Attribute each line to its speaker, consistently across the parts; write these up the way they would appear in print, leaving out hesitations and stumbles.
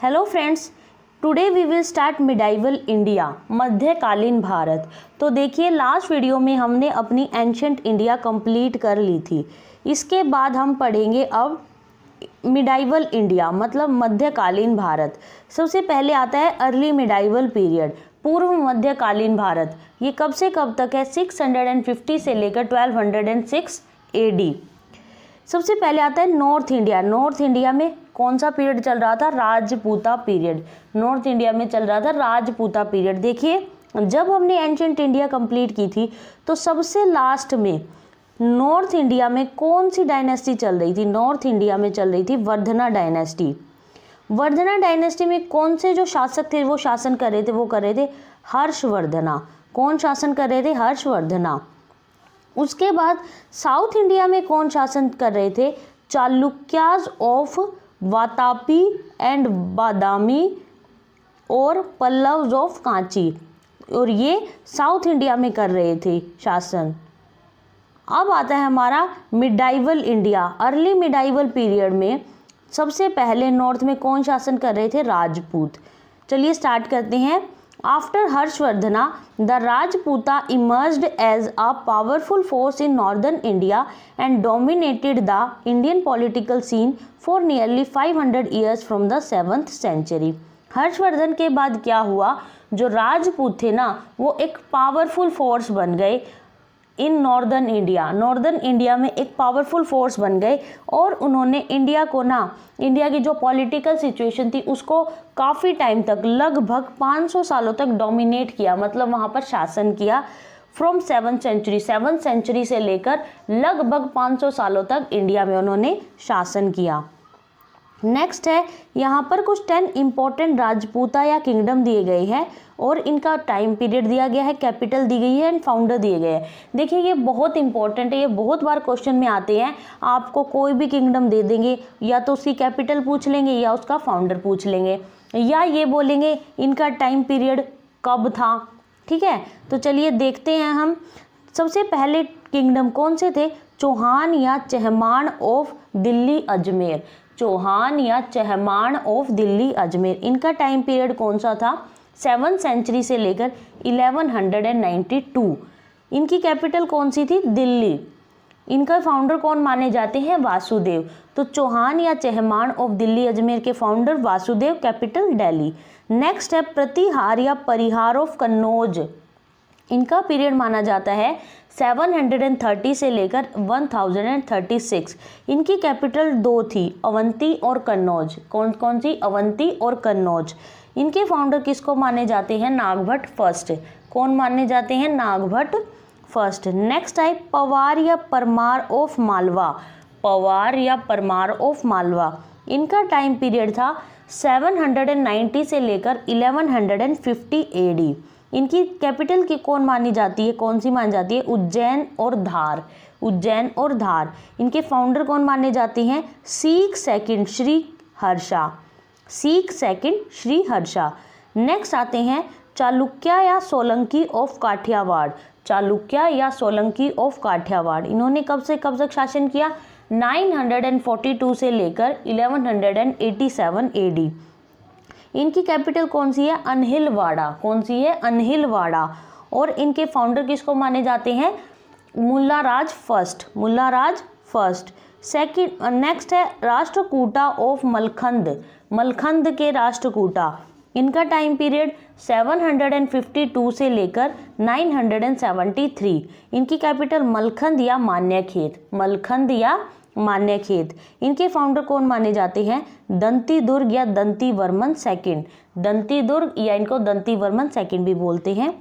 Speaker 1: Hello friends, today we will start medieval India, मध्यकालीन भारत। तो देखिए, लास्ट वीडियो में हमने अपनी एंशंट इंडिया कंप्लीट कर ली थी। इसके बाद हम पढ़ेंगे अब मिडाइवल इंडिया, मतलब मध्यकालीन भारत। सबसे पहले आता है अर्ली मिडाइवल पीरियड, पूर्व मध्यकालीन भारत। ये कब से कब तक है? 650 से लेकर 1206 AD। सबसे पहले आता है नॉर्थ इंडिया। नॉर्थ इंडिया में कौन सा पीरियड चल रहा था? राजपूता पीरियड। नॉर्थ इंडिया में चल रहा था राजपूता पीरियड। देखिए, जब हमने एंशंट इंडिया कंप्लीट की थी तो सबसे लास्ट में नॉर्थ इंडिया में कौन सी डायनेस्टी चल रही थी? नॉर्थ इंडिया में चल रही थी वर्धना डायनेस्टी। वर्धना डायनेस्टी में कौन से जो शासक थे वो शासन कर रहे थे? वो कर रहे थे हर्षवर्धना। कौन शासन कर रहे थे? हर्षवर्धना। उसके बाद साउथ इंडिया में कौन शासन कर रहे थे? चालुक्याज ऑफ वातापी एंड बादामी और पल्लव्स ऑफ कांची, और ये साउथ इंडिया में कर रहे थे शासन। अब आता है हमारा medieval India. Early medieval period में सबसे पहले नॉर्थ में कौन शासन कर रहे थे? राजपूत। चलिए स्टार्ट करते हैं। After Harshavardhana, the Rajputa emerged as a powerful force in northern India and dominated the Indian political scene for nearly 500 years from the 7th century. Harshavardhan के बाद क्या हुआ? जो राजपूत थे ना, वो एक पावरफुल फोर्स बन गए इन नॉर्दर्न इंडिया। नॉर्दर्न इंडिया में एक पावरफुल फोर्स बन गए और उन्होंने इंडिया को ना, इंडिया की जो पॉलिटिकल सिचुएशन थी उसको काफ़ी टाइम तक, लगभग 500 सालों तक डोमिनेट किया, मतलब वहाँ पर शासन किया। From 7th century, 7th century से लेकर लगभग 500 सालों तक इंडिया में उन्होंने शासन किया। नेक्स्ट है, यहाँ पर कुछ 10 इंपॉर्टेंट राजपूता या किंगडम दिए गए हैं और इनका टाइम पीरियड दिया गया है, कैपिटल दी गई है एंड फाउंडर दिए गए हैं। देखिए, ये बहुत इंपॉर्टेंट है, ये बहुत बार क्वेश्चन में आते हैं। आपको कोई भी किंगडम दे देंगे, या तो उसकी कैपिटल पूछ लेंगे या उसका फाउंडर पूछ लेंगे, या ये बोलेंगे इनका टाइम पीरियड कब था। ठीक है, तो चलिए देखते हैं हम। सबसे पहले किंगडम कौन से थे? चौहान या चहमान ऑफ दिल्ली अजमेर। चौहान या चहमान ऑफ दिल्ली अजमेर, इनका टाइम पीरियड कौन सा था? 7th सेंचुरी से लेकर 1192। इनकी कैपिटल कौन सी थी? दिल्ली। इनका फाउंडर कौन माने जाते हैं? वासुदेव। तो चौहान या चहमान ऑफ दिल्ली अजमेर के founder Vasudev, capital Delhi. Next है प्रतिहार या परिहार ऑफ कन्नौज। इनका पीरियड माना जाता है 730 से लेकर 1036। इनकी कैपिटल 2 थी, अवंती और कन्नौज। कौन कौन सी? अवंती और कन्नौज। इनके फाउंडर किसको माने जाते हैं? नागभट्ट फर्स्ट। कौन माने जाते हैं? नागभट्ट फर्स्ट। नेक्स्ट है पवार या परमार ऑफ मालवा। पवार या परमार ऑफ मालवा, इनका टाइम पीरियड था 790 से लेकर 1150 AD। इनकी कैपिटल की कौन मानी जाती है? कौन सी मानी जाती है? उज्जैन और धार। उज्जैन और धार। इनके फाउंडर कौन माने जाते हैं? Seek second Shri Harsha. Seek second Shri Harsha. Next आते हैं चालुक्य या सोलंकी ऑफ काठियावाड़। चालुक्य या सोलंकी ऑफ काठियावाड़, इन्होंने कब से कब तक शासन किया? 942 से लेकर 1187 AD। इनकी कैपिटल कौन सी है? अनहिलवाड़ा। कौन सी है? अनहिलवाड़ा। और इनके फाउंडर किसको माने जाते हैं? मुल्लाराज फर्स्ट। मुल्लाराज फर्स्ट। सेकंड। नेक्स्ट है राष्ट्रकूटा ऑफ मलखंद। मलखंद के राष्ट्रकूटा, इनका टाइम पीरियड 752 से लेकर 973। इनकी कैपिटल मलखंद या मान्यखेत। मलखंद या मान्यखेत। इनके फाउंडर कौन माने जाते हैं? दंती दुर्ग या दंती वर्मन सेकंड। दंती दुर्ग या इनको दंती वर्मन सेकंड भी बोलते हैं।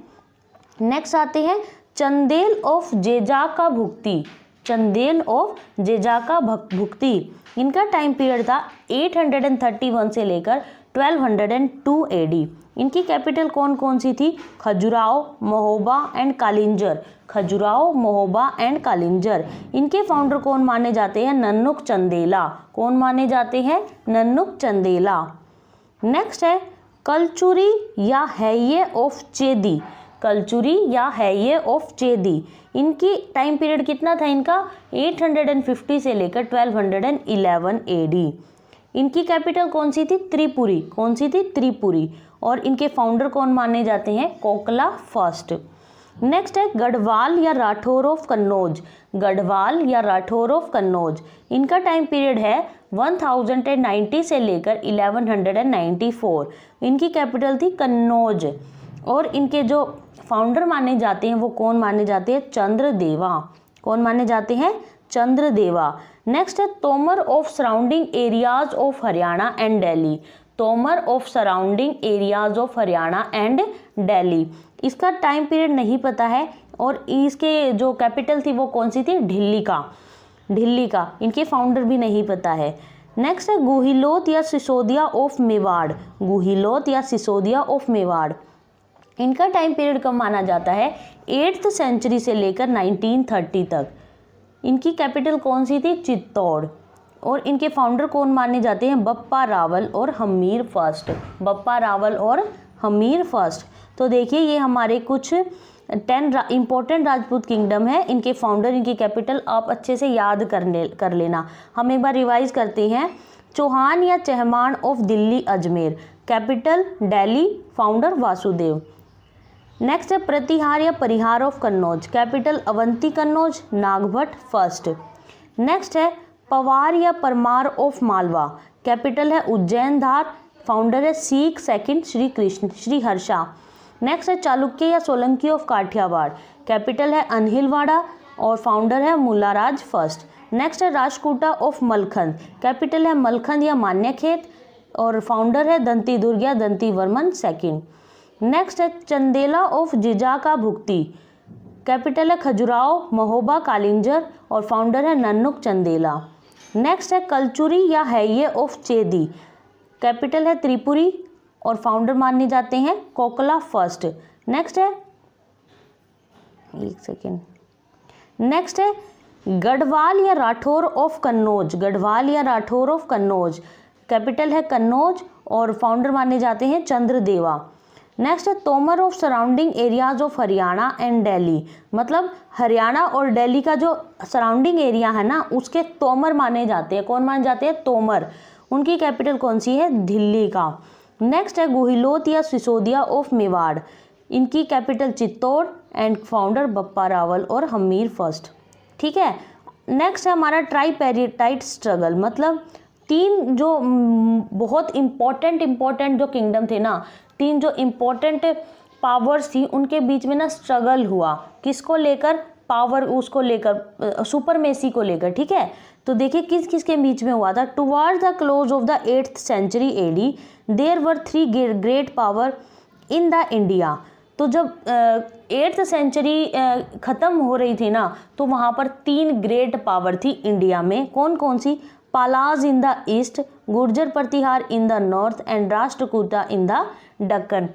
Speaker 1: नेक्स्ट आते हैं चंदेल ऑफ जेजाका भुक्ति। चंदेल ऑफ जेजाका भुक्ति, इनका टाइम पीरियड था 831 से लेकर 1202 AD। इनकी कैपिटल कौन कौन सी थी? खजुराहो, महोबा एंड कालिंजर। खजुराहो, महोबा एंड कालिंजर। इनके फाउंडर कौन माने जाते हैं? नन्नुक चंदेला। कौन माने जाते हैं? नन्नुक चंदेला। नेक्स्ट है कलचुरी या हैये ऑफ चेदी। कलचुरी या हैये ऑफ चेदी, इनकी टाइम पीरियड कितना था इनका? 850 से लेकर 1211 AD। इनकी कैपिटल कौन सी थी? त्रिपुरी। कौन सी थी? त्रिपुरी। और इनके फाउंडर कौन माने जाते हैं? कोकला फर्स्ट। नेक्स्ट है गढ़वाल या राठौर ऑफ कन्नौज। गढ़वाल या राठौर ऑफ कन्नौज, इनका टाइम पीरियड है 1090 से लेकर 1194। इनकी कैपिटल थी कन्नौज। और इनके जो फाउंडर माने जाते हैं वो कौन माने जाते हैं? चंद्रदेवा। कौन माने जाते हैं? चंद्रदेवा। नेक्स्ट है Tomar of surrounding areas of Haryana and Delhi. Tomar of surrounding areas of Haryana and Delhi, इसका टाइम पीरियड नहीं पता है। और इसके जो कैपिटल थी वो कौन सी थी? ढिल्ली का। ढिल्ली का। इनके फाउंडर भी नहीं पता है। नेक्स्ट है गुहिलोत या सिसोदिया ऑफ मेवाड़। गुहिलोत या सिसोदिया ऑफ मेवाड़, इनका टाइम पीरियड कब माना जाता है? 8th सेंचुरी से लेकर 1930 तक। इनकी कैपिटल कौन सी थी? चित्तौड़। और इनके फाउंडर कौन माने जाते हैं? बप्पा रावल और हमीर फर्स्ट। बप्पा रावल और हमीर फर्स्ट। तो देखिए ये हमारे कुछ 10 इंपॉर्टेंट राजपूत किंगडम है। इनके फाउंडर, इनकी कैपिटल आप अच्छे से याद कर लेना। हम एक बार रिवाइज करते हैं। चौहान या Chahman of Delhi Ajmer, capital Delhi, founder Vasudev. Next है प्रतिहार या Parihar of Kannauj, capital Avanti Kannauj, Nagabhatta first. Next है पवार या परमार ऑफ मालवा, कैपिटल है उज्जैन धार, फाउंडर है सीख सेकंड श्री कृष्ण श्री हर्षा। नेक्स्ट है चालुक्य या सोलंकी ऑफ काठियावाड़, कैपिटल है अनहिलवाड़ा और फाउंडर है मुल्लाराज फर्स्ट। नेक्स्ट है राजकूटा ऑफ मलखंड, कैपिटल है मलखंड या मान्यखेत और फाउंडर है दंती दुर्ग या दंती वर्मन सेकंड। नेक्स्ट है चंदेला ऑफ जिजा का भुक्ति, कैपिटल है खजुराहो महोबा कालिंजर और फाउंडर है नन्नुक चंदेला। नेक्स्ट है कलचुरी या हैये ऑफ चेदी, कैपिटल है त्रिपुरी और फाउंडर माने जाते हैं कोकला फर्स्ट। नेक्स्ट है नेक्स्ट है गढ़वाल या राठौर ऑफ कन्नौज, गढ़वाल या राठौर ऑफ कन्नौज, कैपिटल है कन्नौज और फाउंडर माने जाते हैं चंद्रदेवा। नेक्स्ट है Tomar of surrounding areas of Haryana and Delhi, मतलब हरियाणा और दिल्ली का जो सराउंडिंग एरिया है ना उसके तोमर माने जाते हैं। कौन माने जाते हैं? तोमर। उनकी कैपिटल कौन सी है? दिल्ली का। नेक्स्ट है गुहिलोत या सिसोदिया ऑफ मेवाड़, इनकी capital Chittor and founder Bappa Rawal और हमीर फर्स्ट। ठीक है। नेक्स्ट है हमारा ट्राईपेरिटाइट स्ट्रगल, मतलब तीन जो बहुत इम्पोर्टेंट जो किंगडम थे ना, तीन जो इम्पोर्टेंट पावर्स थी उनके बीच में ना स्ट्रगल हुआ। किसको लेकर? पावर उसको लेकर, सुपरमेसी को लेकर। ठीक है। तो देखिए किस किस के बीच में हुआ था। Towards the close of the 8th century AD there were 3 great power in the India. तो जब 8th सेंचुरी ख़त्म हो रही थी ना तो वहाँ पर 3 ग्रेट पावर थी इंडिया में। कौन कौन सी? Palas in the east, Gurjar Pratihar in the north and Rashtrakuta in the Deccan.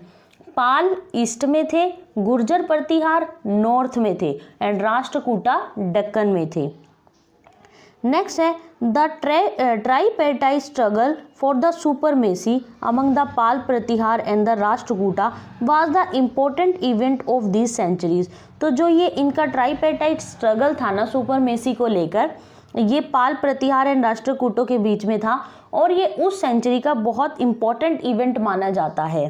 Speaker 1: Pal east में थे, गुर्जर प्रतिहार नॉर्थ में थे एंड राष्ट्रकूटा दक्कन में थे। नेक्स्ट है the tripartite struggle for the supremacy among the Pal Pratihar and the Rashtrakuta was the important event of this centuries. तो जो ये इनका ट्राईपेटाइट स्ट्रगल था ना सुपरमेसी को लेकर, ये पाल प्रतिहार एंड राष्ट्रकूटों के बीच में था और ये उस सेंचुरी का बहुत इम्पोर्टेंट इवेंट माना जाता है।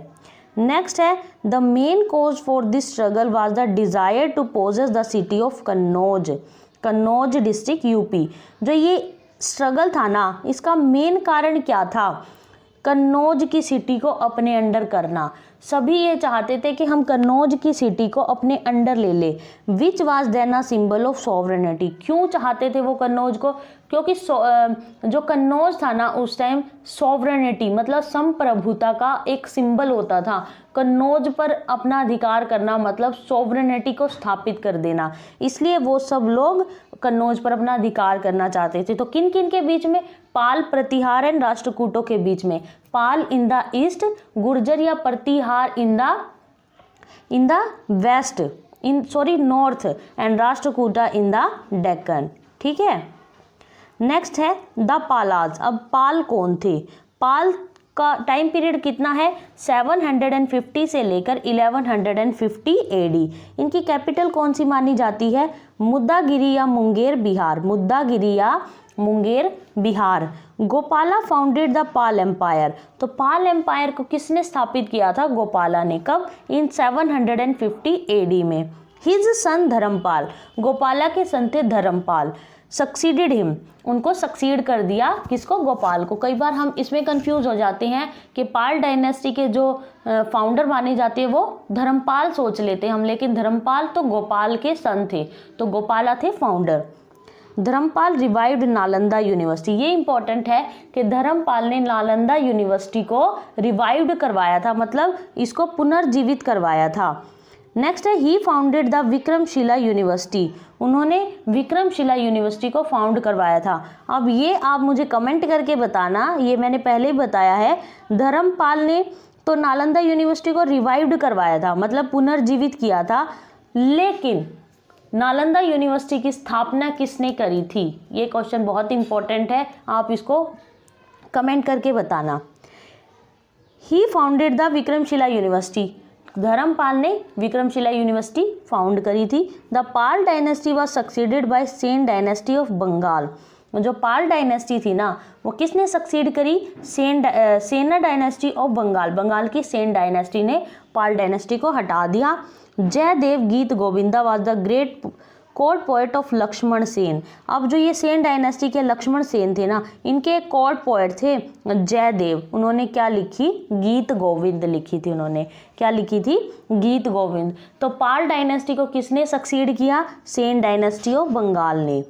Speaker 1: नेक्स्ट है the main cause for this struggle was the desire to possess the city of Kannauj, Kannauj district UP. जो ये स्ट्रगल था ना इसका मेन कारण क्या था? कन्नौज की सिटी को अपने अंडर करना। सभी ये चाहते थे कि हम कन्नौज की सिटी को अपने अंडर ले ले। Which was then a symbol of sovereignty. क्यों चाहते थे वो कन्नौज को? क्योंकि जो कन्नौज था ना उस टाइम सॉवरेनिटी मतलब संप्रभुता का एक सिंबल होता था। कन्नौज पर अपना अधिकार करना मतलब सॉवरेनिटी को स्थापित कर देना, इसलिए वो सब लोग कन्नौज पर अपना अधिकार करना चाहते थे। तो किन किन के बीच में? पाल प्रतिहार एंड राष्ट्रकूटों के बीच में। Pal in the east, Gurjar या Pratihar in the west, north and Rashtrakuta in the Deccan. ठीक है। नेक्स्ट है द पालाज। अब पाल कौन थे? पाल का टाइम पीरियड कितना है? 750 से लेकर 1150 एडी। इनकी कैपिटल कौन सी मानी जाती है? मुद्दागिरी या मुंगेर बिहार, मुद्दागिरी या Munger Bihar. Gopala founded the Pala empire, तो पाल एम्पायर को किसने स्थापित किया था? गोपाला ने। कब? इन 750 AD में। हिज सन धर्मपाल, गोपाला के सन थे धर्मपाल। सक्सीडेड हिम, उनको सक्सीड कर दिया, किसको? गोपाल को। कई बार हम इसमें कंफ्यूज हो जाते हैं कि पाल डायनेस्टी के जो फाउंडर माने जाते हैं वो धर्मपाल सोच लेते हैं हम, लेकिन धर्मपाल तो गोपाल के सन थे, तो गोपाला थे founder. Dharmapala revived Nalanda university, ये इंपॉर्टेंट है कि धर्मपाल ने नालंदा यूनिवर्सिटी को रिवाइव्ड करवाया था, मतलब इसको पुनर्जीवित करवाया था। नेक्स्ट है ही फाउंडेड द विक्रमशिला यूनिवर्सिटी, उन्होंने विक्रमशिला यूनिवर्सिटी को फाउंड करवाया था। अब ये आप मुझे कमेंट करके बताना, ये मैंने पहले ही बताया है, धर्मपाल ने तो नालंदा यूनिवर्सिटी को रिवाइव्ड करवाया था, मतलब पुनर्जीवित किया था, लेकिन नालंदा यूनिवर्सिटी की स्थापना किसने करी थी? ये क्वेश्चन बहुत इंपॉर्टेंट है, आप इसको कमेंट करके बताना। He founded the Vikramshila university, Dharmapal ने विक्रमशिला यूनिवर्सिटी फाउंड करी थी। The Pal dynasty was succeeded by Sen dynasty of Bengal, जो पाल डायनेस्टी थी ना वो किसने सक्सीड करी? सेना डायनेस्टी ऑफ बंगाल, बंगाल की सेन डायनेस्टी ने पाल डायनेस्टी को हटा दिया। Jaydev Geet Govinda was the great court poet of Lakshman Sen, अब जो ये सेन डायनेस्टी के लक्ष्मण सेन थे ना, इनके एक कोर्ट पोएट थे जयदेव, उन्होंने क्या लिखी? गीत गोविंद लिखी थी। उन्होंने क्या लिखी थी? गीत गोविंद। तो पाल डायनेस्टी को किसने सक्सीड किया? सेन डायनेस्टी ऑफ बंगाल ने।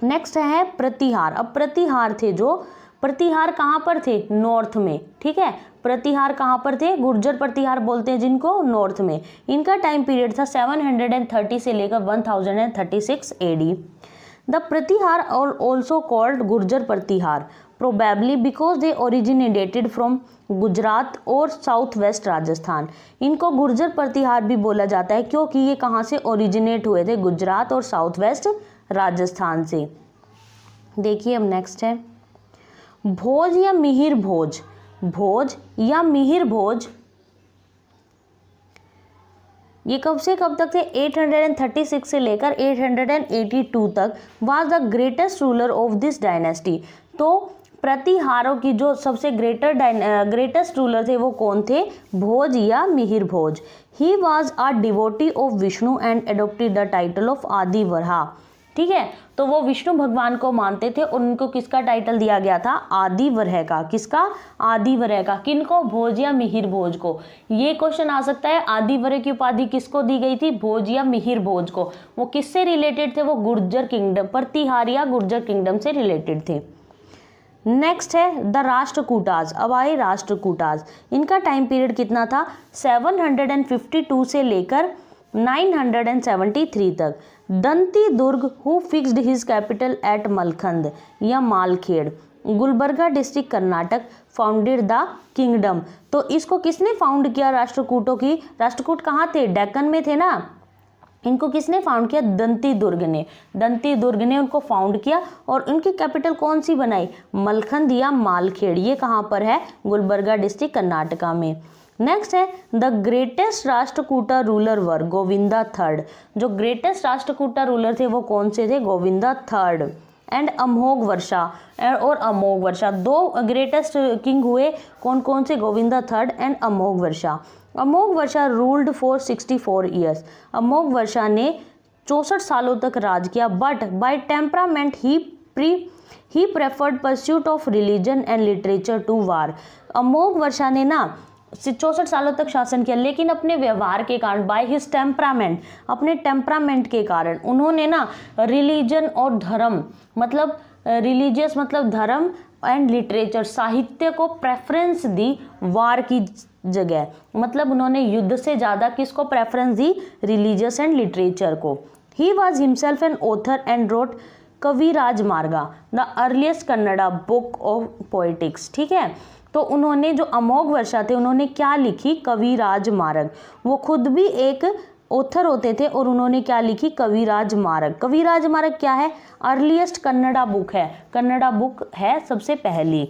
Speaker 1: नेक्स्ट है प्रतिहार। अब प्रतिहार थे जो, प्रतिहार कहाँ पर थे? नॉर्थ में, ठीक है। प्रतिहार कहाँ पर थे? गुर्जर प्रतिहार बोलते हैं जिनको, नॉर्थ में। इनका टाइम पीरियड था 730 से लेकर 1036 AD। The Pratihara are also called Gurjara Pratihara probably because they originated from Gujarat और साउथ वेस्ट राजस्थान। इनको गुर्जर प्रतिहार भी बोला जाता है क्योंकि ये कहाँ से ओरिजिनेट हुए थे? गुजरात और साउथ वेस्ट राजस्थान से। देखिए अब नेक्स्ट है भोज या मिहिर भोज, भोज या मिहिर भोज, ये कब से कब तक थे? 836 से लेकर 882 तक। Was the greatest ruler of this dynasty, तो प्रतिहारों की जो सबसे ग्रेटेस्ट रूलर थे वो कौन थे? भोज या Mihir Bhoj. He was a devotee of Vishnu and adopted the title of Adi Varaha, ठीक है। तो वो विष्णु भगवान को मानते थे और उनको किसका टाइटल दिया गया था? आदि वरह का। किसका? आदि वरह का। किनको? भोज या मिहिर भोज को। ये क्वेश्चन आ सकता है, आदि वरह की उपाधि किसको दी गई थी? भोज या मिहिर भोज को। वो किससे रिलेटेड थे? वो गुर्जर किंगडम, प्रतिहार या गुर्जर किंगडम से रिलेटेड थे। नेक्स्ट है द राष्ट्रकूटाज। अब आए राष्ट्रकूटाज, इनका टाइम पीरियड कितना था? 752 से लेकर 973 तक। Danti Durga who fixed his capital at Malkhand या Malkhed, Gulbarga district Karnataka, founded the kingdom. तो इसको किसने फाउंड किया? राष्ट्रकूटों की। राष्ट्रकूट कहाँ थे? डेक्कन में थे ना। इनको किसने फाउंड किया? दंती दुर्ग ने। दंती दुर्ग ने उनको फाउंड किया और उनकी कैपिटल कौन सी बनाई? मलखंद या मालखेड़। ये कहाँ पर है? गुलबर्गा डिस्ट्रिक्ट कर्नाटका में। नेक्स्ट है the greatest Rashtrakuta ruler were Govinda third. जो ग्रेटेस्ट राष्ट्रकूटा रूलर थे वो कौन से थे? गोविंदा थर्ड। एंड अमोघ वर्षा और अमोघ वर्षा, दो ग्रेटेस्ट किंग हुए। कौन कौन से? Govinda third and Amogha Varsha. Amogha Varsha ruled for 64 years. Amogha वर्षा ने 64 सालों तक राज किया। But by temperament he preferred pursuit of religion and literature to war. Amogha वर्षा ने ना 64 सालों तक शासन किया, लेकिन अपने व्यवहार के कारण, बाय हिज टेम्परामेंट, अपने टेम्परामेंट के कारण उन्होंने ना रिलीजन और धर्म, मतलब रिलीजियस मतलब धर्म एंड लिटरेचर, साहित्य को प्रेफरेंस दी वार की जगह। मतलब उन्होंने युद्ध से ज़्यादा किसको प्रेफरेंस दी? रिलीजियस एंड लिटरेचर को। He was himself an author and wrote Kaviraja Marga, the earliest Kannada book of poetics, ठीक है। तो उन्होंने, जो अमोघ वर्षा थे, उन्होंने क्या लिखी? कविराज मार्ग। वो खुद भी एक ऑथर होते थे और उन्होंने क्या लिखी? कविराज मार्ग। कविराज मार्ग क्या है? अर्लीस्ट कन्नड़ा बुक है, कन्नड़ा बुक है सबसे पहली।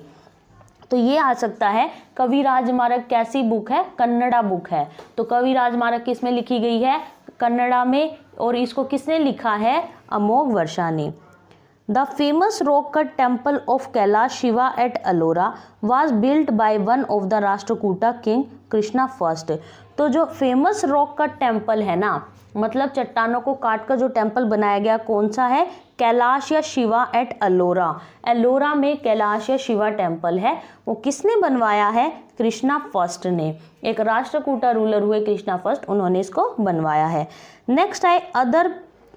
Speaker 1: तो ये आ सकता है कविराज मार्ग कैसी बुक है? कन्नड़ा बुक है। तो कविराज मार्ग किस में लिखी गई है? कन्नड़ा में। और इसको किसने लिखा है? अमोघ वर्षा ने। The famous rock cut temple of Kailash Shiva at Ellora was built by one of the Rashtrakuta king Krishna first. तो जो फेमस रॉक कट टेम्पल है ना, मतलब चट्टानों को काट कर जो टेम्पल बनाया गया, कौन सा है? कैलाश या शिवा एट अलोरा। एलोरा में कैलाश या शिवा टेम्पल है, वो किसने बनवाया है? कृष्णा फर्स्ट ने। एक राष्ट्रकूटा रूलर हुए कृष्णा फर्स्ट, उन्होंने इसको बनवाया है। नेक्स्ट है अदर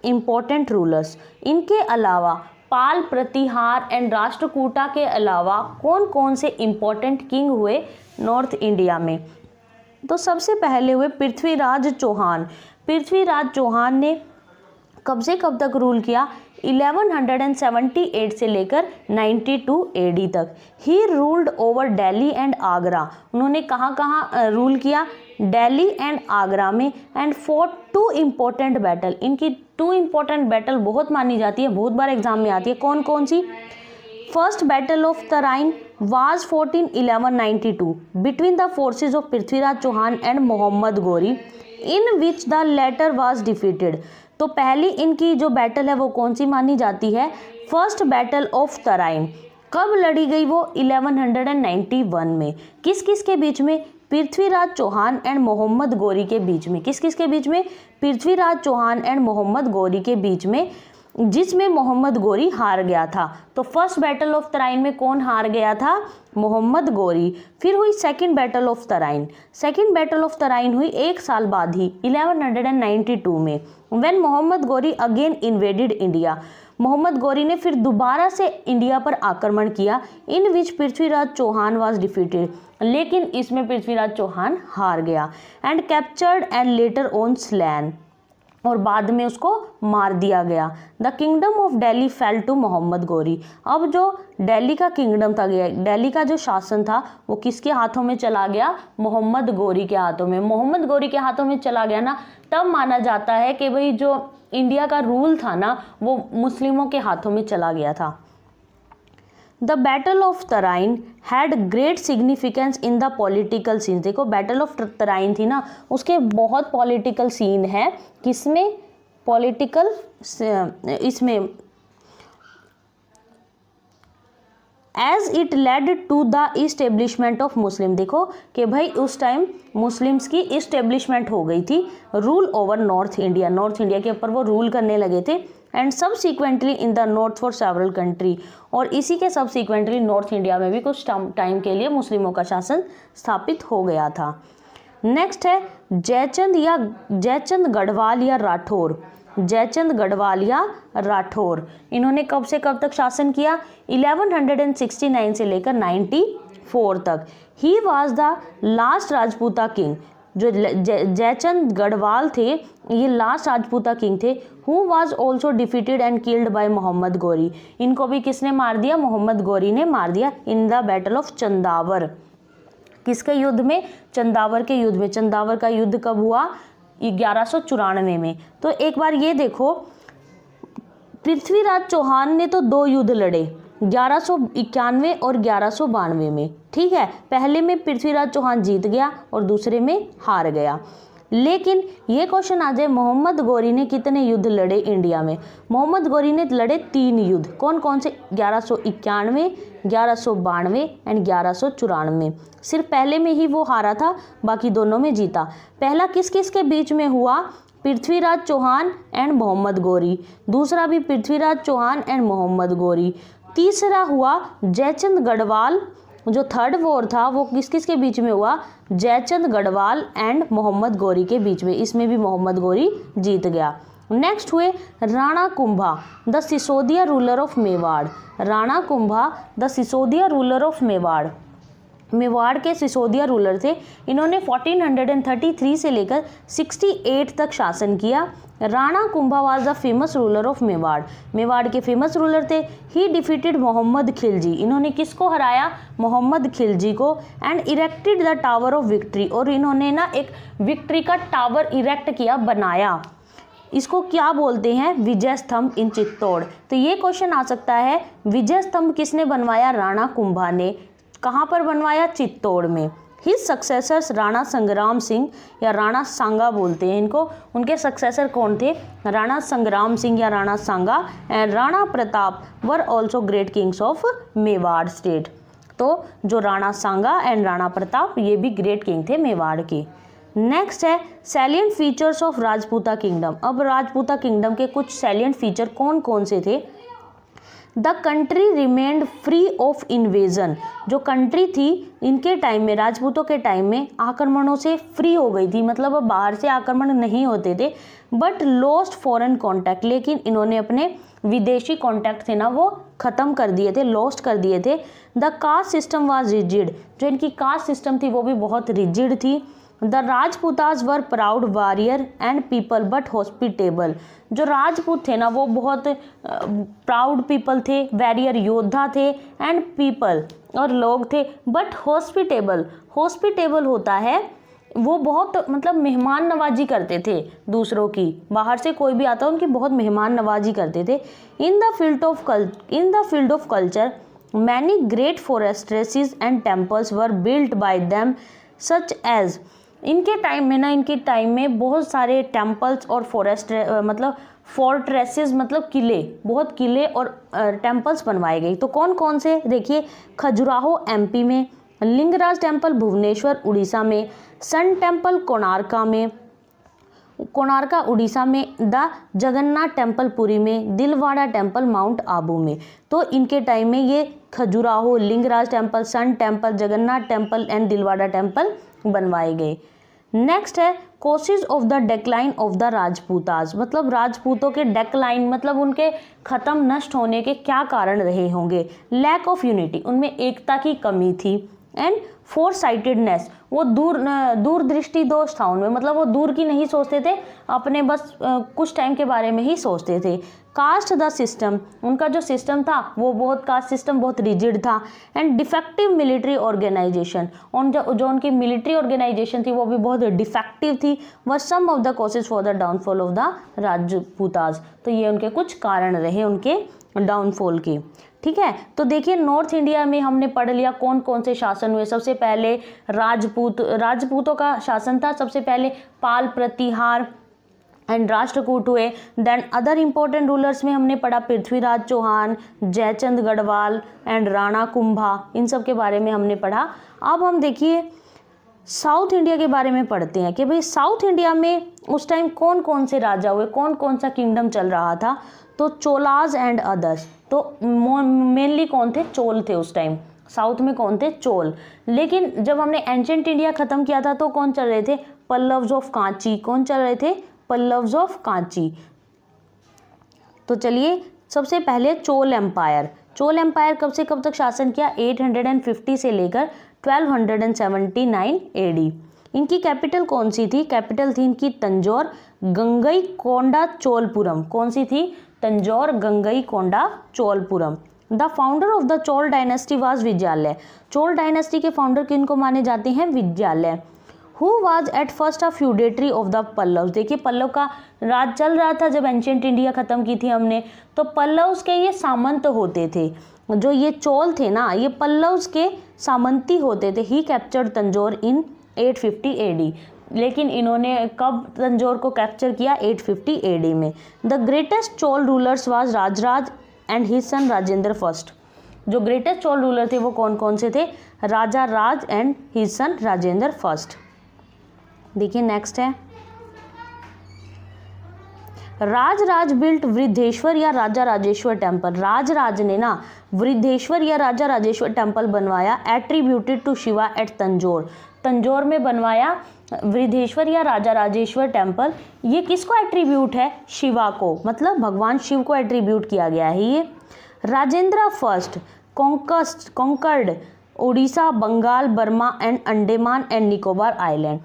Speaker 1: इम्पोर्टेंट रूलर्स। इनके अलावा पाल, प्रतिहार एंड राष्ट्रकूटा के अलावा कौन कौन से इम्पोर्टेंट किंग हुए नॉर्थ इंडिया में? तो सबसे पहले हुए पृथ्वीराज चौहान। पृथ्वीराज चौहान ने कब से कब तक रूल किया? 1178 से लेकर 92 AD तक। He ruled over Delhi and Agra. उन्होंने कहाँ कहाँ रूल किया? दिल्ली एंड आगरा में। And for 2 important battle. इनकी 2 इम्पोर्टेंट बैटल बहुत मानी जाती है, बहुत बार एग्जाम में आती है। कौन कौन सी? First battle of Tarain was fought in 1192 between the forces of Prithviraj Chauhan and Mohammad Ghori, in which the latter was defeated। तो पहली इनकी जो बैटल है वो कौन सी मानी जाती है? First battle of Tarain. कब लड़ी गई वो? 1191 में। किस किस के बीच में? पृथ्वीराज चौहान एंड मोहम्मद गौरी के बीच में। किस किस के बीच में? पृथ्वीराज चौहान एंड मोहम्मद गौरी के बीच में, जिसमें मोहम्मद गौरी हार गया था। तो फर्स्ट बैटल ऑफ तराइन में कौन हार गया था? मोहम्मद गौरी। फिर हुई second battle of Tarain. Second battle of Tarain हुई 1 साल बाद ही 1192 में, when Mohammad Ghori again invaded India. मोहम्मद गौरी ने फिर दोबारा से इंडिया पर आक्रमण किया, in which Prithviraj Chauhan was defeated. लेकिन इसमें पृथ्वीराज चौहान हार गया। And captured and later on slain, और बाद में उसको मार दिया गया। The kingdom of Delhi fell to Mohammad Ghori. अब जो दिल्ली का किंगडम था, दिल्ली का जो शासन था वो किसके हाथों में चला गया? मोहम्मद गौरी के हाथों में। मोहम्मद गौरी के हाथों में चला गया ना, तब माना जाता है कि भाई जो इंडिया का रूल था ना वो मुस्लिमों के हाथों में चला गया था। The battle of Tarain had great significance in the political scene. देखो बैटल ऑफ तराइन थी ना, उसके बहुत पॉलिटिकल सीन है। किसमें? पॉलिटिकल इसमें, as it led to the establishment of Muslim. देखो कि भाई उस टाइम मुस्लिम्स की इस्टेब्लिशमेंट हो गई थी, rule over north India. North India के ऊपर वो रूल करने लगे थे। And subsequently in the north for several country, और इसी के सबसिक्वेंटली नॉर्थ इंडिया में भी कुछ टाइम के लिए मुस्लिमों का शासन स्थापित हो गया था। नेक्स्ट है जयचंद गढ़वाल या राठौर। जयचंद गढ़वाल या राठौर, इन्होंने कब से कब तक शासन किया? 1169 से लेकर 94 तक। He was the last Rajputa king. जो जयचंद गढ़वाल थे ये लास्ट राजपूता किंग थे। Who was also defeated and killed by Mohammad Ghori. इनको भी किसने मार दिया? मोहम्मद गौरी ने मार दिया in the battle of Chandawar. किसके युद्ध में? चंदावर के युद्ध में। चंदावर का युद्ध कब हुआ? 1194 में। तो एक बार ये देखो, पृथ्वीराज चौहान ने तो 2 युद्ध लड़े, 1191 और 1192 में। ठीक है, पहले में पृथ्वीराज चौहान जीत गया और दूसरे में हार गया। लेकिन ये क्वेश्चन आ जाए, मोहम्मद गौरी ने कितने युद्ध लड़े इंडिया में? मोहम्मद गौरी ने लड़े 3 युद्ध। कौन कौन से? 1191, 1192 एंड 1194। सिर्फ पहले में ही वो हारा था, बाकी दोनों में जीता। पहला किस किस के बीच में हुआ? पृथ्वीराज चौहान एंड मोहम्मद गौरी। दूसरा भी पृथ्वीराज चौहान एंड मोहम्मद गौरी। तीसरा हुआ जयचंद गढ़वाल। जो थर्ड वॉर था वो किस किस के बीच में हुआ? जयचंद गढ़वाल एंड मोहम्मद गौरी के बीच में। इसमें भी मोहम्मद गौरी जीत गया। नेक्स्ट हुए Rana Kumbha the Sisodia ruler of Mewar. Rana Kumbha the Sisodia ruler of Mewar, Mewar के सिसोदिया रूलर थे। इन्होंने 1433 से लेकर 68 तक शासन किया। Rana Kumbha was the famous ruler of Mewar. Mewar के फेमस रूलर थे। He defeated Mohammad Khilji. इन्होंने किसको हराया? मोहम्मद खिलजी को। And erected the tower of victory, और इन्होंने ना एक विक्ट्री का टावर इरेक्ट किया, बनाया। इसको क्या बोलते हैं? विजय स्तंभ इन चित्तौड़। तो ये क्वेश्चन आ सकता है, विजय स्तंभ किसने बनवाया? राणा कुंभा ने। कहाँ पर बनवाया? चित्तौड़ में। हिज सक्सेसर्स राणा संग्राम सिंह या राणा सांगा बोलते हैं इनको, उनके सक्सेसर कौन थे? राणा संग्राम सिंह या Rana Sanga and Rana Pratap were also great kings of Mewar state. तो जो राणा सांगा एंड राणा प्रताप ये भी ग्रेट किंग थे मेवाड़ के। नेक्स्ट है salient features of Rajputa kingdom. अब राजपूता किंगडम के कुछ सैलिएंट फीचर कौन कौन से थे? The country remained free of invasion. जो कंट्री थी इनके टाइम में, राजपूतों के टाइम में आक्रमणों से फ्री हो गई थी, मतलब अब बाहर से आक्रमण नहीं होते थे। बट लॉस्ट फॉरेन कॉन्टैक्ट, लेकिन इन्होंने अपने विदेशी कॉन्टैक्ट थे ना वो ख़त्म कर दिए थे, लॉस्ट कर दिए थे। The caste system was rigid. जो इनकी कास्ट सिस्टम थी वो भी बहुत रिजिड थी। The Rajputas were proud warrior and people but hospitable. जो राजपूत थे ना वो बहुत प्राउड पीपल थे, वॉरियर योद्धा थे, एंड पीपल और लोग थे, बट हॉस्पिटेबल। हॉस्पिटेबल होता है वो बहुत मतलब मेहमान नवाजी करते थे दूसरों की, बाहर से कोई भी आता उनकी बहुत मेहमान नवाजी करते थे। In the field of culture many great fortresses and temples were built by them such as. इनके टाइम में बहुत सारे टेम्पल्स और मतलब फोर्ट्रेसेस मतलब किले, बहुत किले और टेम्पल्स बनवाए गए। तो कौन कौन से देखिए, खजुराहो एमपी में, लिंगराज टेम्पल भुवनेश्वर उड़ीसा में, सन टेम्पल कोणार्का उड़ीसा में, द जगन्नाथ टेम्पल पुरी में, दिलवाड़ा टेम्पल माउंट आबू में। तो इनके टाइम में ये Khajuraho, Lingaraj temple, sun temple, Jagannath temple and Dilwara temple बनवाए गए। नेक्स्ट है causes of the decline of the Rajputas. मतलब राजपूतों के डेक्लाइन मतलब उनके ख़त्म नष्ट होने के क्या कारण रहे होंगे? लैक ऑफ यूनिटी, उनमें एकता की कमी थी, एंड फोर साइटेडनेस, वो दूरदृष्टि दोष था उनमें, मतलब वो दूर की नहीं सोचते थे, अपने बस कुछ टाइम के बारे में ही सोचते थे। कास्ट द सिस्टम, उनका जो सिस्टम था वो कास्ट सिस्टम बहुत रिजिड था। एंड डिफेक्टिव मिलिट्री ऑर्गेनाइजेशन, जो उनकी मिलिट्री ऑर्गेनाइजेशन थी वो भी बहुत डिफेक्टिव थी। Were some of the causes for the downfall of the Rajputas. तो ये उनके कुछ कारण रहे उनके डाउनफॉल के। ठीक है, तो देखिए नॉर्थ इंडिया में हमने पढ़ लिया कौन कौन से शासन हुए। सबसे पहले राजपूतों का शासन था, सबसे पहले पाल प्रतिहार एंड राष्ट्रकूट हुए। देन अदर इंपॉर्टेंट रूलर्स में हमने पढ़ा पृथ्वीराज चौहान, जयचंद गढ़वाल एंड राणा कुंभा, इन सब के बारे में हमने पढ़ा। अब हम देखिए साउथ इंडिया के बारे में पढ़ते हैं कि भाई साउथ इंडिया में उस टाइम कौन कौन से राजा हुए, कौन कौन सा किंगडम चल रहा था। तो चोलाज एंड अदर्स, तो मेनली कौन थे? चोल थे उस टाइम। साउथ में कौन थे? चोल। लेकिन जब हमने एंशिएंट इंडिया खत्म किया था तो कौन चल रहे थे? पल्लव्स ऑफ कांची। कौन चल रहे थे? पल्लव्स ऑफ कांची। तो चलिए सबसे पहले चोल एम्पायर। चोल एम्पायर कब से कब तक शासन किया? 850 से लेकर 1279 एडी। इनकी कैपिटल कौन सी थी? कैपिटल थी इनकी तंजौर, गंगईकोंडा चोलपुरम। कौन सी थी? Tanjore, Gangaikonda Cholapuram. The founder of the Chola dynasty was Vijayalaya. Chola dynasty के फाउंडर किनको माने जाते हैं? Vijayalaya. Who was at first a feudatory of the Pallava. देखिए पल्लव का राज चल रहा था जब एंशिएंट इंडिया खत्म की थी हमने, तो पल्लव्स के ये सामंत होते थे। जो ये चोल थे ना ये पल्लव्स के सामंती होते थे। ही कैप्चर्ड तंजौर इन 850 एडी। लेकिन इन्होंने कब तंजौर को कैप्चर किया? 850 एडी में। The greatest Chola rulers was Rajaraja and his son Rajendra first. जो ग्रेटेस्ट चोल रूलर थे वो कौन कौन से थे? Raja Raj and his son Rajendra first. देखिए नेक्स्ट है राज बिल्ट वृद्धेश्वर या राजा राजेश्वर टेम्पल। राज ने ना वृद्धेश्वर या राजा राजेश्वर टेम्पल बनवाया, attributed to Shiva at Tanjore. Tanjore में बनवाया वृद्धेश्वर या राजा राजेश्वर टेम्पल। ये किसको एट्रीब्यूट है? शिवा को, मतलब भगवान शिव को एट्रीब्यूट किया गया है ये। Rajendra first conquered Orissa, Bengal, Burma and Andaman and Nicobar island.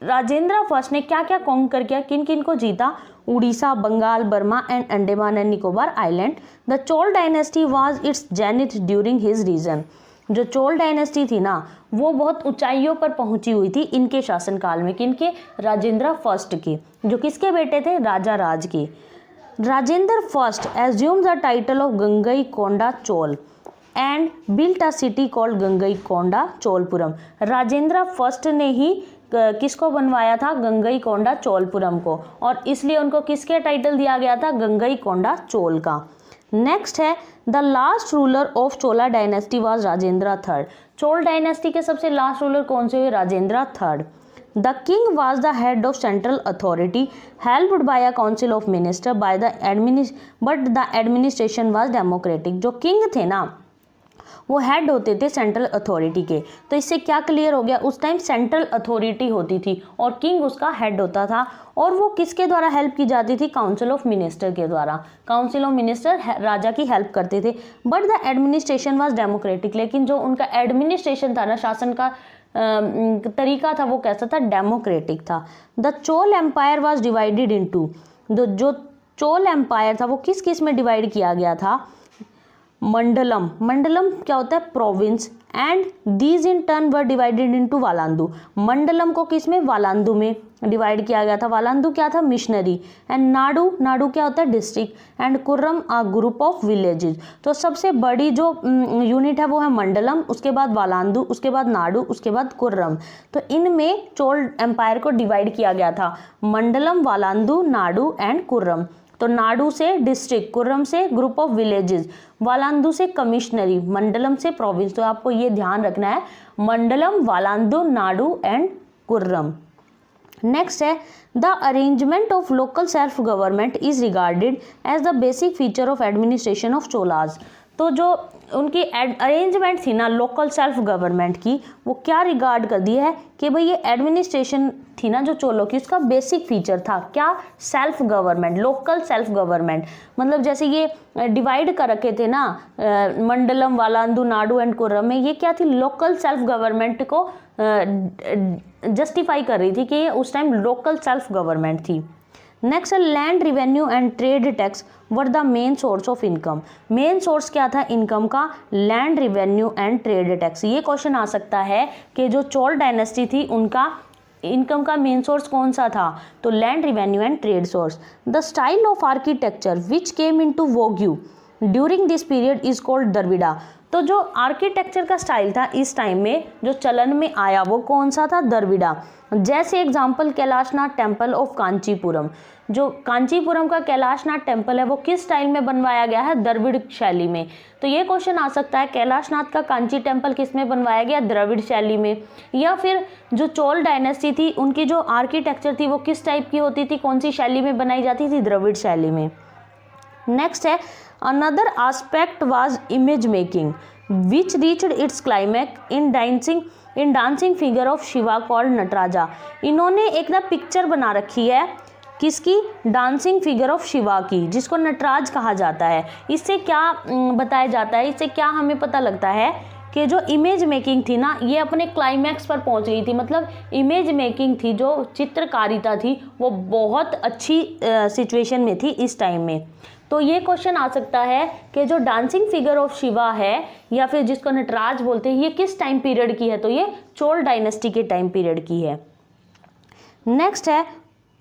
Speaker 1: Rajendra first ने क्या क्या कॉन्कर किया, किन किन को जीता? Orissa, Bengal, Burma and Andaman and Nicobar island. The Chola dynasty was its zenith during his region. जो चोल डायनेस्टी थी ना वो बहुत ऊंचाइयों पर पहुंची हुई थी इनके शासनकाल में। किनके? राजेंद्र फर्स्ट के, जो किसके बेटे थे? राजा राज के। Rajendra first assume the title of Gangaikonda Chola. And built a city called Gangaikonda Cholapuram. Rajendra first ने ही किसको बनवाया था? गंगईकोंडा चोलपुरम को, और इसलिए उनको किसके टाइटल दिया गया था? गंगईकोंडा चोल का। नेक्स्ट है the last ruler of Chola dynasty was Rajendra third. Chola dynasty के सबसे लास्ट रूलर कौन से हुए? Rajendra third. The king was the head of central authority helped bye a council of minister by the but the administration was democratic. जो king थे ना वो head होते थे सेंट्रल अथॉरिटी के। तो इससे क्या क्लियर हो गया? उस टाइम सेंट्रल अथॉरिटी होती थी और किंग उसका हेड होता था, और वो किसके द्वारा हेल्प की जाती थी? काउंसिल ऑफ मिनिस्टर के द्वारा। काउंसिल ऑफ मिनिस्टर राजा की हेल्प करते थे, but the administration was democratic. लेकिन जो उनका एडमिनिस्ट्रेशन था ना, शासन का तरीका था, वो कैसा था? डेमोक्रेटिक था। The Chola empire was divided into. जो चोल एम्पायर था वो किस किस में डिवाइड किया गया था? मंडलम। मंडलम क्या होता है? Province. And these in turn were divided into valandu. Mandalam को किस में? वालांदू में डिवाइड किया गया था। वालांदू क्या था? मिशनरी। एंड नाडू, नाडू क्या होता है? District. And Kurram a group of villages. तो सबसे बड़ी जो यूनिट है वो है मंडलम, उसके बाद वालांदू, उसके बाद नाडू, उसके बाद कुर्रम। तो इनमें चोल एम्पायर को डिवाइड किया गया था, मंडलम, वालांदू, नाडू एंड कुर्रम। तो नाडू से डिस्ट्रिक्ट, कुर्रम से ग्रुप ऑफ विलेजेस, वालांदू से कमिश्नरी, मंडलम से प्रोविंस। तो आपको ये ध्यान रखना है, मंडलम, वालांदू, नाडू एंड कुर्रम। नेक्स्ट है the arrangement of local self government is regarded as the basic feature of administration of Cholas. तो जो उनकी अरेंजमेंट थी ना लोकल सेल्फ गवर्नमेंट की, वो क्या रिगार्ड कर दी है कि भाई ये एडमिनिस्ट्रेशन थी ना जो चोलों की, उसका बेसिक फीचर था क्या? Self government, local self government. मतलब जैसे ये डिवाइड कर रखे थे ना मंडलम, वालांदू, नाडू एंड कुर्रम में, ये क्या थी? लोकल सेल्फ गवर्नमेंट को जस्टिफाई कर रही थी कि ये उस टाइम लोकल सेल्फ गवर्नमेंट थी। नेक्स्ट है land revenue and trade tax were the main source of income. Main source क्या था इनकम का? Land revenue and trade tax. ये क्वेश्चन आ सकता है कि जो चोल डायनेस्टी थी उनका इनकम का मेन सोर्स कौन सा था? तो land revenue and trade source. The style of architecture which came into vogue during this period is called Dravida. तो जो आर्किटेक्चर का स्टाइल था इस टाइम में जो चलन में आया वो कौन सा था? द्रविड़ा। जैसे example Kailashnath temple of Kanchipuram. जो कांचीपुरम का कैलाशनाथ टेम्पल है वो किस स्टाइल में बनवाया गया है? द्रविड़ शैली में। तो ये क्वेश्चन आ सकता है कैलाशनाथ का कांची टेम्पल किस में बनवाया गया? द्रविड़ शैली में। या फिर जो चोल डायनेस्टी थी उनकी जो आर्किटेक्चर थी वो किस टाइप की होती थी? कौन सी शैली में बनाई जाती थी? द्रविड़ शैली में। नेक्स्ट है another aspect was image making which reached it's climax in dancing figure of Shiva called Nataraja. इन्होंने एक ना पिक्चर बना रखी है किसकी? डांसिंग फिगर ऑफ शिवा की, जिसको नटराज कहा जाता है। इससे क्या बताया जाता है? इससे क्या हमें पता लगता है कि जो इमेज मेकिंग थी ना ये अपने क्लाइमैक्स पर पहुंच गई थी। मतलब इमेज मेकिंग थी, जो चित्रकारिता थी वो बहुत अच्छी सिचुएशन में थी इस टाइम में। तो ये क्वेश्चन आ सकता है कि जो डांसिंग फिगर ऑफ शिवा है या फिर जिसको नटराज बोलते हैं ये किस टाइम पीरियड की है? तो ये चोल डायनेस्टी के टाइम पीरियड की है। नेक्स्ट है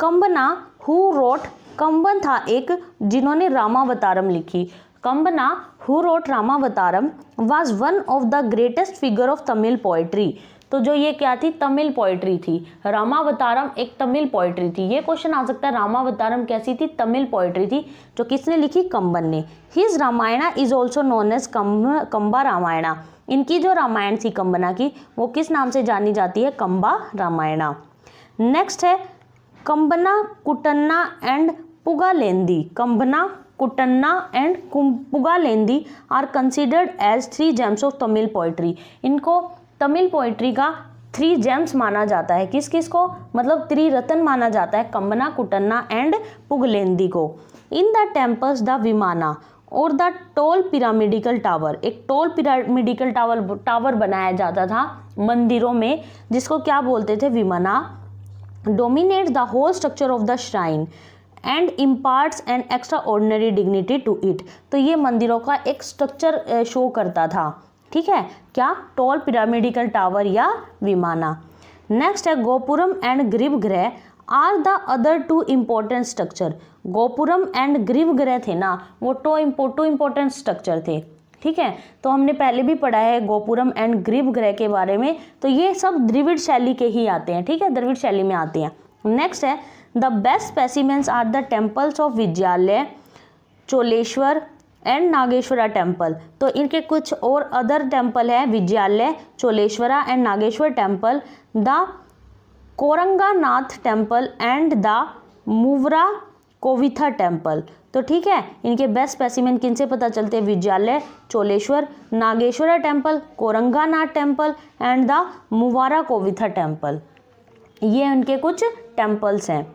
Speaker 1: कंबना हु रोट। कंबन था एक जिन्होंने रामावतारम लिखी। Kambana who wrote Ramavataram was one of the greatest figure of Tamil poetry. तो जो ये क्या थी? तमिल पोइट्री थी। रामावतारम एक तमिल पोइट्री थी। ये क्वेश्चन आ सकता है रामावतारम कैसी थी? तमिल पोइट्री थी। जो किसने लिखी? कंबन ने। His Ramayana is also known as Kamba Ramayana. इनकी जो रामायण थी कंबना की वो किस नाम से जानी जाती है? कंबा रामायणा। नेक्स्ट है Kambana, Kuttanna and Pugalendi. Kambana, Kuttanna and Pugalendi are considered as 3 gems of Tamil poetry. इनको तमिल पोइट्री का 3 जेम्स माना जाता है। किस किस को? मतलब त्रिरत्न माना जाता है कंबना, कुटन्ना एंड पुगलेंदी को। In the temples the vimana और द टॉल पिरामिडिकल टावर। एक टॉल पिरामिडिकल टावर बनाया जाता था मंदिरों में जिसको क्या बोलते थे? Vimana. Dominate the whole structure of the shrine and imparts an extraordinary dignity to it. तो ये मंदिरों का एक स्ट्रक्चर शो करता था। ठीक है, क्या? टॉल पिरामिडिकल टावर या विमाना। नेक्स्ट है gopuram and garbhagriha are the other 2 important structure. Gopuram and garbhagriha थे ना वो 2 इम्पोर्टेंट स्ट्रक्चर थे। ठीक है। तो हमने पहले भी पढ़ा है गोपुरम एंड गर्भगृह के बारे में, तो ये सब द्रविड़ शैली के ही आते हैं, ठीक है, द्रविड़ शैली में आते हैं। नेक्स्ट है the best specimens are the temples of Vidyalaya, Choleshwar and Nageshwara temple. तो इनके कुछ और अदर टेम्पल है, Vidyalaya, Choleshwara and Nageshwar temple, the Koranganath temple and the Muvara Kovitha temple. तो ठीक है, इनके बेस्ट स्पेसिमेन किन से पता चलते हैं, Vidyalaya, Choleshwar, Nageshwara temple, Koranganath temple and the Muvara Kovitha temple. ये उनके कुछ टेम्पल्स हैं,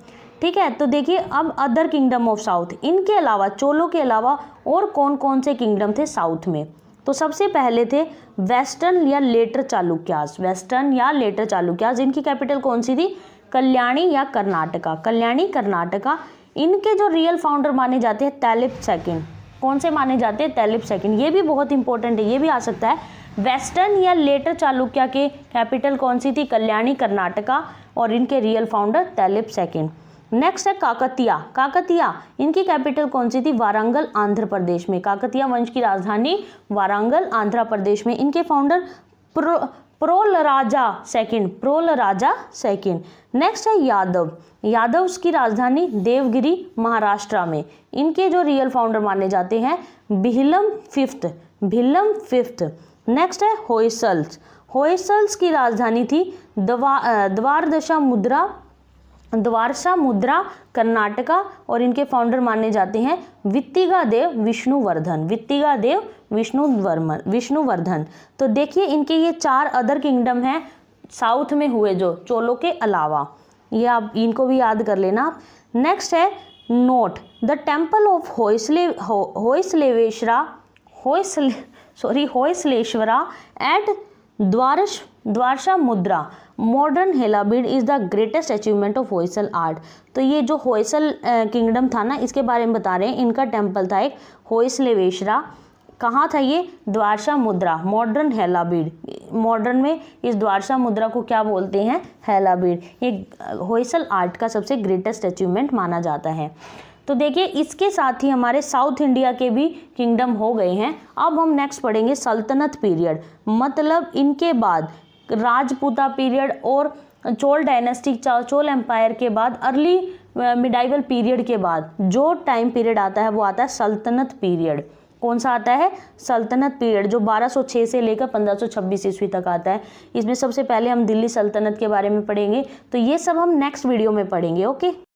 Speaker 1: ठीक है। तो देखिए अब अदर किंगडम ऑफ साउथ, इनके अलावा चोलों के अलावा और कौन कौन से किंगडम थे साउथ में। तो सबसे पहले थे वेस्टर्न या लेटर चालुक्यास, वेस्टर्न या लेटर चालुक्यास। इनकी कैपिटल कौन सी थी, कल्याणी या कर्नाटका, कल्याणी कर्नाटका। इनके जो रियल फाउंडर माने जाते हैं तैलिप सेकंड, कौन से माने जाते हैं, तैलिप सेकंड। ये भी बहुत इंपॉर्टेंट है, ये भी आ सकता है। वेस्टर्न या लेटर चालुक्या के कैपिटल कौन सी थी, कल्याणी कर्नाटका, और इनके रियल फाउंडर तैलिप सेकंड। नेक्स्ट है काकतिया, काकतिया इनकी कैपिटल कौन सी थी, वारंगल आंध्र प्रदेश में। काकतिया वंश की राजधानी वारंगल आंध्र प्रदेश में। इनके फाउंडर प्रोलराजा सेकंड, प्रोलराजा सेकंड। नेक्स्ट है यादव, यादव्स की राजधानी देवगिरी महाराष्ट्र में। इनके जो रियल फाउंडर माने जाते हैं Bhillam fifth, Bhillam fifth. Next है होयसल्स, होयसल्स की राजधानी थी द्वारसा मुद्रा कर्नाटका, और इनके फाउंडर माने जाते हैं वित्तिगा देव विष्णुवर्धन, वित्तिगा देव विष्णुवर्धन। तो देखिए इनके ये 4 अदर किंगडम हैं साउथ में हुए जो चोलों के अलावा, ये आप इनको भी याद कर लेना आप। नेक्स्ट है note the temple of Hoysaleswara at Dwarasamudra modern Halebid is the greatest achievement of Hoysala art. तो ये जो होयसल किंगडम था ना, इसके बारे में बता रहे हैं। इनका टेम्पल था एक होयसलेश्वरा, कहाँ था ये, द्वारसा मुद्रा, मॉडर्न हेलाबीड। मॉडर्न में इस द्वारसा मुद्रा को क्या बोलते हैं, हेलाबीड। ये होयसल आर्ट का सबसे ग्रेटेस्ट अचीवमेंट माना जाता है। तो देखिए इसके साथ ही हमारे साउथ इंडिया के भी किंगडम हो गए हैं। अब हम नेक्स्ट पढ़ेंगे सल्तनत पीरियड, मतलब इनके बाद राजपूता पीरियड और चोल डायनेस्टी, चोल एम्पायर के बाद अर्ली मिडाइवल पीरियड के बाद जो टाइम पीरियड आता है वो आता है सल्तनत पीरियड। कौन सा आता है, सल्तनत पीरियड, जो 1206 से लेकर 1526 ईस्वी तक आता है। इसमें सबसे पहले हम दिल्ली सल्तनत के बारे में पढ़ेंगे, तो ये सब हम नेक्स्ट वीडियो में पढ़ेंगे। ओके।